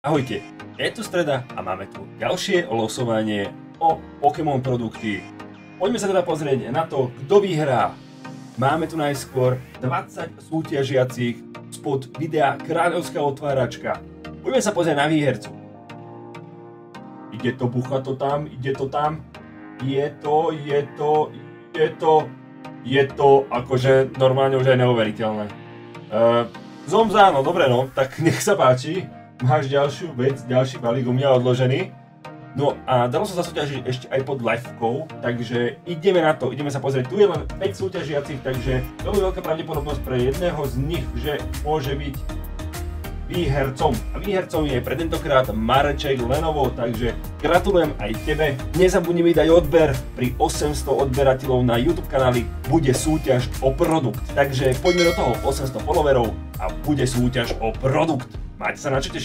Ahojte, je tu streda a máme tu ďalšie losovanie o Pokémon produkty. Poďme sa teda pozrieť na to, kto vyhrá. Máme tu najskôr 20 súťažiacich spod videa Kráľovská otváračka. Poďme sa pozrieť na výhercu. Ide to, bucha to tam, ide to tam. Je to akože normálne už aj neuveriteľné. Zomza, no dobre no, tak nech sa páči. Máš ďalšiu vec, ďalší balík u mňa odložený. No a dalo sa zasúťažiť ešte aj pod livekou, takže ideme na to, ideme sa pozrieť. Tu je len 5 súťažiacich, takže veľmi veľká pravdepodobnosť pre jedného z nich, že môže byť výhercom. A výhercom je pre tentokrát Mareček Lenovo, takže gratulujem aj tebe. Nezabudni mi dať odber, pri 800 odberateľov na YouTube kanáli bude súťaž o produkt. Takže poďme do toho, 800 followerov a bude súťaž o produkt. Máte sa na čo tešiť.